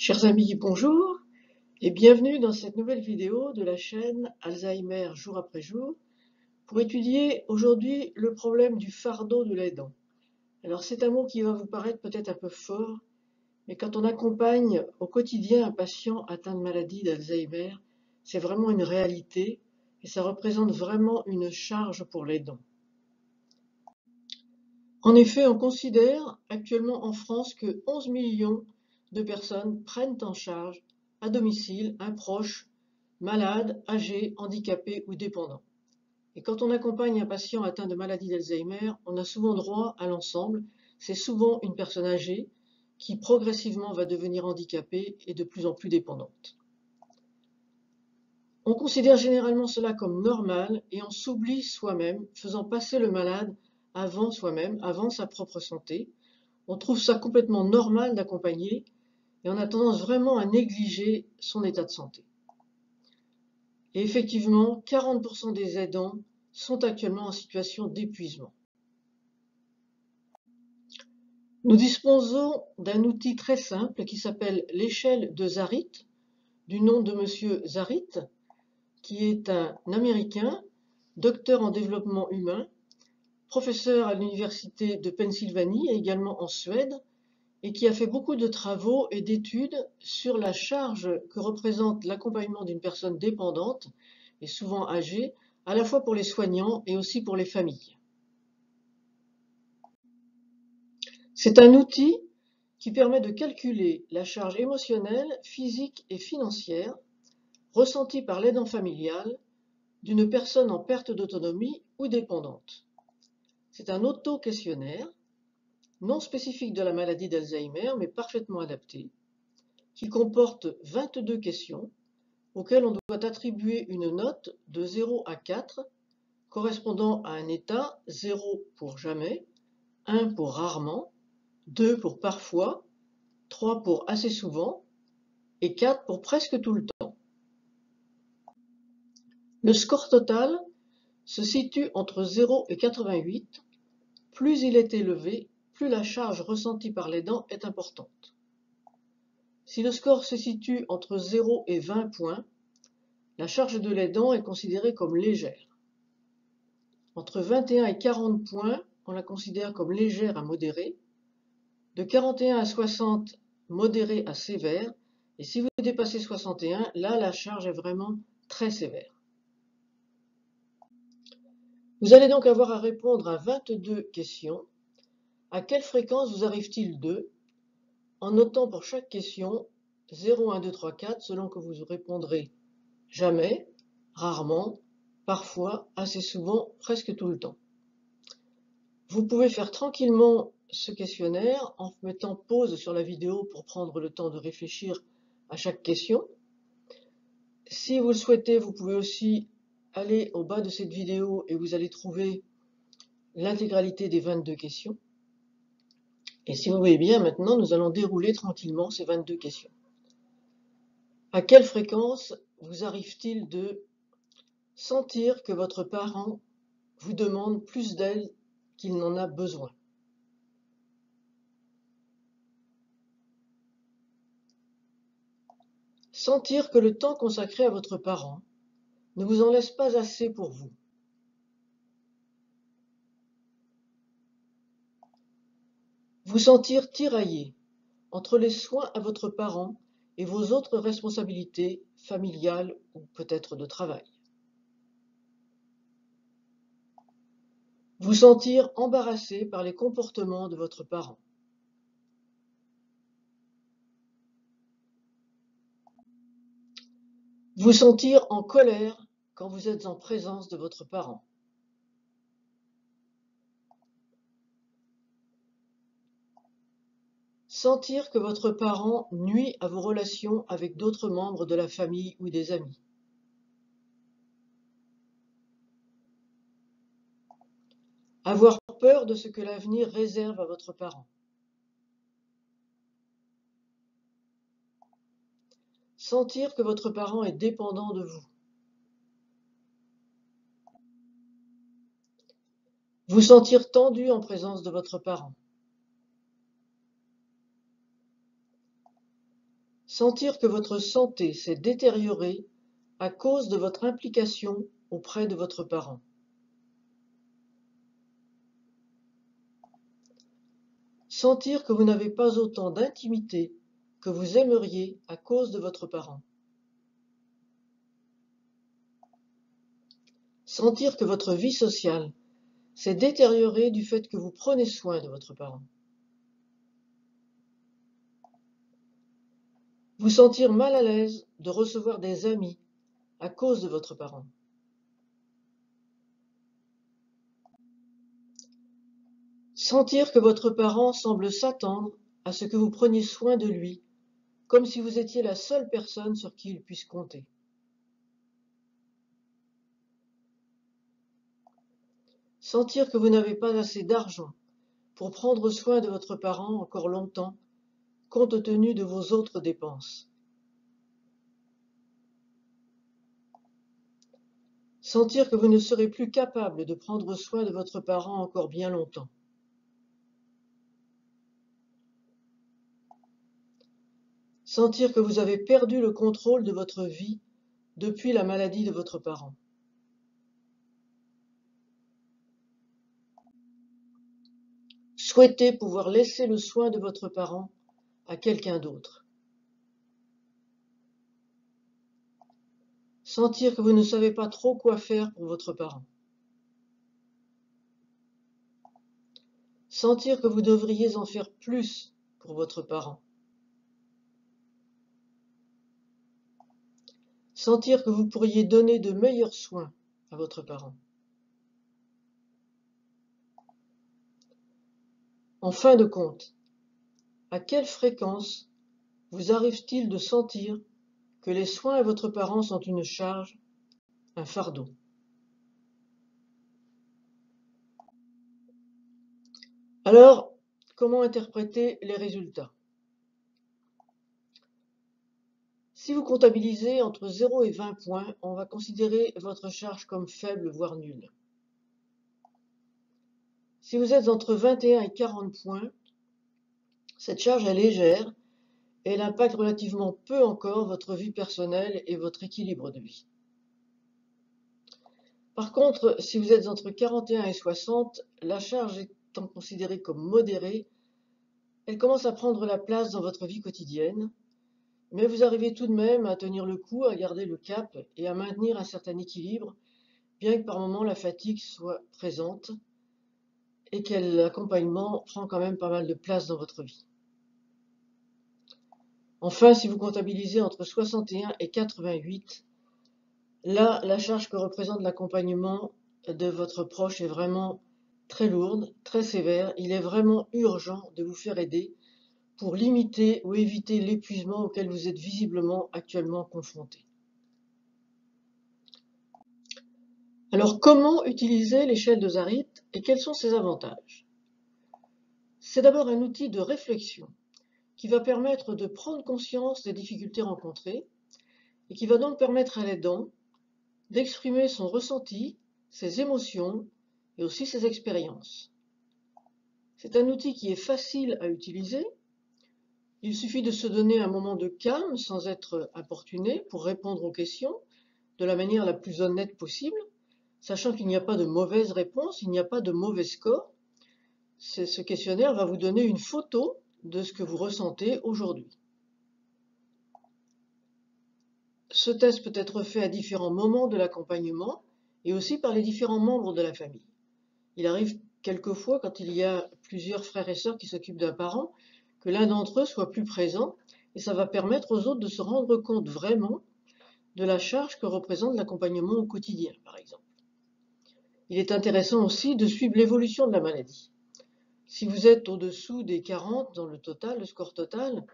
Chers amis, bonjour et bienvenue dans cette nouvelle vidéo de la chaîne Alzheimer jour après jour pour étudier aujourd'hui le problème du fardeau de l'aidant. Alors c'est un mot qui va vous paraître peut-être un peu fort, mais quand on accompagne au quotidien un patient atteint de maladie d'Alzheimer, c'est vraiment une réalité et ça représente vraiment une charge pour l'aidant. En effet, on considère actuellement en France que 11 millions de personnes prennent en charge à domicile un proche malade, âgé, handicapé ou dépendant. Et quand on accompagne un patient atteint de maladie d'Alzheimer, on a souvent droit à l'ensemble. C'est souvent une personne âgée qui progressivement va devenir handicapée et de plus en plus dépendante. On considère généralement cela comme normal et on s'oublie soi-même, faisant passer le malade avant soi-même, avant sa propre santé. On trouve ça complètement normal d'accompagner et on a tendance vraiment à négliger son état de santé. Et effectivement, 40% des aidants sont actuellement en situation d'épuisement. Nous disposons d'un outil très simple qui s'appelle l'échelle de Zarit, du nom de monsieur Zarit, qui est un Américain, docteur en développement humain, professeur à l'université de Pennsylvanie et également en Suède, et qui a fait beaucoup de travaux et d'études sur la charge que représente l'accompagnement d'une personne dépendante et souvent âgée, à la fois pour les soignants et aussi pour les familles. C'est un outil qui permet de calculer la charge émotionnelle, physique et financière ressentie par l'aidant familial d'une personne en perte d'autonomie ou dépendante. C'est un auto-questionnaire non spécifique de la maladie d'Alzheimer, mais parfaitement adapté, qui comporte 22 questions auxquelles on doit attribuer une note de 0 à 4, correspondant à un état: 0 pour jamais, 1 pour rarement, 2 pour parfois, 3 pour assez souvent et 4 pour presque tout le temps. Le score total se situe entre 0 et 88. Plus il est élevé, plus la charge ressentie par l'aidant est importante. Si le score se situe entre 0 et 20 points, la charge de l'aidant est considérée comme légère. Entre 21 et 40 points, on la considère comme légère à modérée. De 41 à 60, modérée à sévère. Et si vous dépassez 61, là, la charge est vraiment très sévère. Vous allez donc avoir à répondre à 22 questions. À quelle fréquence vous arrive-t-il de, en notant pour chaque question 0, 1, 2, 3, 4, selon que vous répondrez jamais, rarement, parfois, assez souvent, presque tout le temps. Vous pouvez faire tranquillement ce questionnaire en mettant pause sur la vidéo pour prendre le temps de réfléchir à chaque question. Si vous le souhaitez, vous pouvez aussi aller au bas de cette vidéo et vous allez trouver l'intégralité des 22 questions. Et si vous voyez bien, maintenant, nous allons dérouler tranquillement ces 22 questions. À quelle fréquence vous arrive-t-il de sentir que votre parent vous demande plus d'aide qu'il n'en a besoin? Sentir que le temps consacré à votre parent ne vous en laisse pas assez pour vous. Vous sentir tiraillé entre les soins à votre parent et vos autres responsabilités familiales ou peut-être de travail. Vous sentir embarrassé par les comportements de votre parent. Vous sentir en colère quand vous êtes en présence de votre parent. Sentir que votre parent nuit à vos relations avec d'autres membres de la famille ou des amis. Avoir peur de ce que l'avenir réserve à votre parent. Sentir que votre parent est dépendant de vous. Vous sentir tendu en présence de votre parent. Sentir que votre santé s'est détériorée à cause de votre implication auprès de votre parent. Sentir que vous n'avez pas autant d'intimité que vous aimeriez à cause de votre parent. Sentir que votre vie sociale s'est détériorée du fait que vous prenez soin de votre parent. Vous sentir mal à l'aise de recevoir des amis à cause de votre parent. Sentir que votre parent semble s'attendre à ce que vous preniez soin de lui, comme si vous étiez la seule personne sur qui il puisse compter. Sentir que vous n'avez pas assez d'argent pour prendre soin de votre parent encore longtemps, compte tenu de vos autres dépenses. Sentir que vous ne serez plus capable de prendre soin de votre parent encore bien longtemps. Sentir que vous avez perdu le contrôle de votre vie depuis la maladie de votre parent. Souhaiter pouvoir laisser le soin de votre parent à quelqu'un d'autre. Sentir que vous ne savez pas trop quoi faire pour votre parent. Sentir que vous devriez en faire plus pour votre parent. Sentir que vous pourriez donner de meilleurs soins à votre parent. En fin de compte, à quelle fréquence vous arrive-t-il de sentir que les soins à votre parent sont une charge, un fardeau? Alors, comment interpréter les résultats? Si vous comptabilisez entre 0 et 20 points, on va considérer votre charge comme faible, voire nulle. Si vous êtes entre 21 et 40 points, cette charge est légère et elle impacte relativement peu encore votre vie personnelle et votre équilibre de vie. Par contre, si vous êtes entre 41 et 60, la charge étant considérée comme modérée, elle commence à prendre la place dans votre vie quotidienne, mais vous arrivez tout de même à tenir le coup, à garder le cap et à maintenir un certain équilibre, bien que par moments la fatigue soit présente et que l'accompagnement prend quand même pas mal de place dans votre vie. Enfin, si vous comptabilisez entre 61 et 88, là, la charge que représente l'accompagnement de votre proche est vraiment très lourde, très sévère. Il est vraiment urgent de vous faire aider pour limiter ou éviter l'épuisement auquel vous êtes visiblement actuellement confronté. Alors, comment utiliser l'échelle de Zarit et quels sont ses avantages? C'est d'abord un outil de réflexion qui va permettre de prendre conscience des difficultés rencontrées et qui va donc permettre à l'aidant d'exprimer son ressenti, ses émotions et aussi ses expériences. C'est un outil qui est facile à utiliser. Il suffit de se donner un moment de calme sans être importuné pour répondre aux questions de la manière la plus honnête possible, sachant qu'il n'y a pas de mauvaise réponse, il n'y a pas de mauvais score. Ce questionnaire va vous donner une photo de ce que vous ressentez aujourd'hui. Ce test peut être fait à différents moments de l'accompagnement et aussi par les différents membres de la famille. Il arrive quelquefois, quand il y a plusieurs frères et sœurs qui s'occupent d'un parent, que l'un d'entre eux soit plus présent et ça va permettre aux autres de se rendre compte vraiment de la charge que représente l'accompagnement au quotidien, par exemple. Il est intéressant aussi de suivre l'évolution de la maladie. Si vous êtes au-dessous des 40 dans le total, le score total,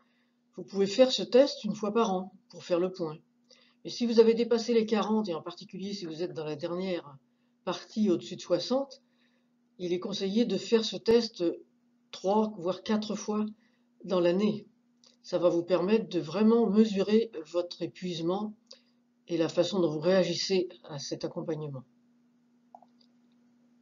vous pouvez faire ce test une fois par an pour faire le point. Et si vous avez dépassé les 40, et en particulier si vous êtes dans la dernière partie au-dessus de 60, il est conseillé de faire ce test 3 voire 4 fois dans l'année. Ça va vous permettre de vraiment mesurer votre épuisement et la façon dont vous réagissez à cet accompagnement.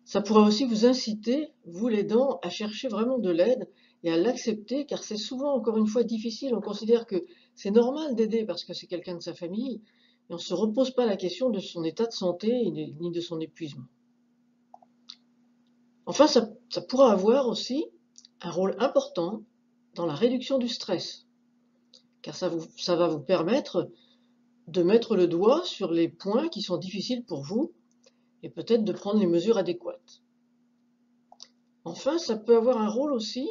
Ça pourra aussi vous inciter, vous l'aidant, à chercher vraiment de l'aide et à l'accepter, car c'est souvent, encore une fois, difficile. On considère que c'est normal d'aider parce que c'est quelqu'un de sa famille, et on ne se repose pas la question de son état de santé ni de son épuisement. Enfin, ça pourra avoir aussi un rôle important dans la réduction du stress, car ça va vous permettre de mettre le doigt sur les points qui sont difficiles pour vous et peut-être de prendre les mesures adéquates. Enfin, ça peut avoir un rôle aussi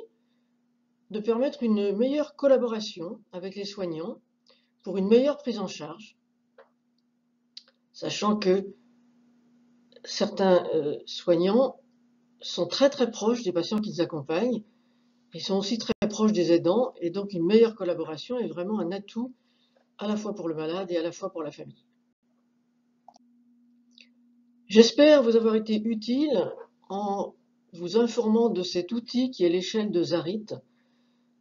de permettre une meilleure collaboration avec les soignants pour une meilleure prise en charge, sachant que certains soignants sont très très proches des patients qu'ils accompagnent, ils sont aussi très proches des aidants, et donc une meilleure collaboration est vraiment un atout à la fois pour le malade et à la fois pour la famille. J'espère vous avoir été utile en vous informant de cet outil qui est l'échelle de Zarit.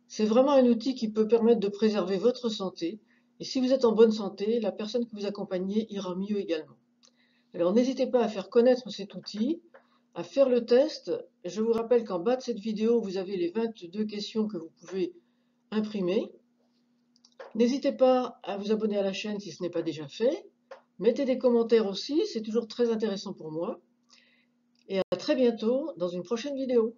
C'est vraiment un outil qui peut permettre de préserver votre santé, et si vous êtes en bonne santé, la personne que vous accompagnez ira mieux également. Alors n'hésitez pas à faire connaître cet outil, à faire le test. Je vous rappelle qu'en bas de cette vidéo, vous avez les 22 questions que vous pouvez imprimer. N'hésitez pas à vous abonner à la chaîne si ce n'est pas déjà fait. Mettez des commentaires aussi, c'est toujours très intéressant pour moi. Et à très bientôt dans une prochaine vidéo.